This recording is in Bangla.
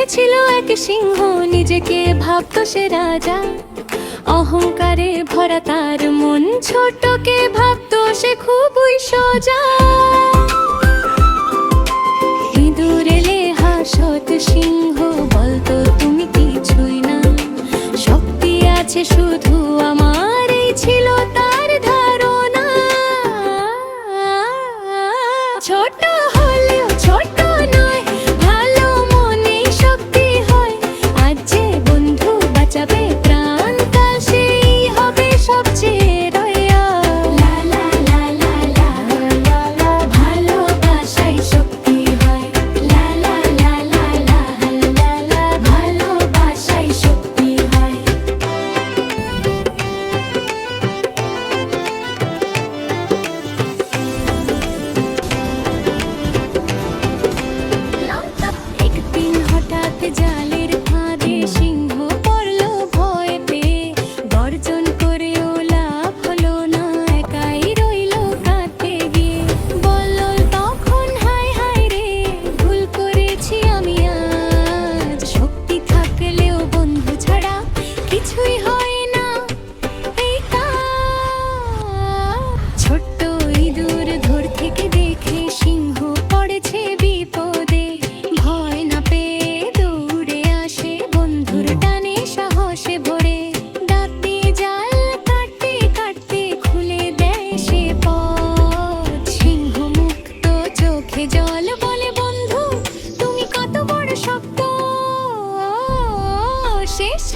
এসেছিল এক সিংহ, নিজেকে ভাবতো সে রাজা। অহংকারে ভরা তার মন, ছোটকে ভাবতো সে খুবই সোজা। ইঁদুর এলে হাসত সিংহ, বলতো তুমি কিছুই না, শক্তি আছে শুধু আমার, এই ছিল তার ধারণা। ছোট হলেও ছোট নয়, ভালো মনে শক্তি হয়। আজ যে বন্ধু বাঁচাবে প্রাণ, কাল সেই হবে সবচেয়ে রয়া। লা লা লা লা লা লা লা, ভালোবাসায় শক্তি হয়। লা লা লা লা লা লা লা, ভালোবাসায় শক্তি হয়। একদিন হঠাৎ জালের ফাঁদে সিংহ পড়ল ভয় পেয়ে, গর্জন করেও লাভ হলো না, একাই রইল কাঁদতে গিয়ে। বলল তখন হায় হায় রে, ভুল করেছি আমি আজ, শক্তি থাকলেও বন্ধু ছাড়া কিছুই হয় না এই কাজ। ছোট্ট ইঁদুর দূর থেকে দেখে সিংহ পড়েছে বিপদে, ভয় না পেয়ে দৌড়ে আসে, বন্ধুর টানে সাহসে ভরে। দাঁতে জাল কাটতে কাটতে খুলে দেয় সে পথ, সিংহ মুক্ত, চোখে জল, বলে বন্ধু তুমি কত বড় শক্ত। শেষ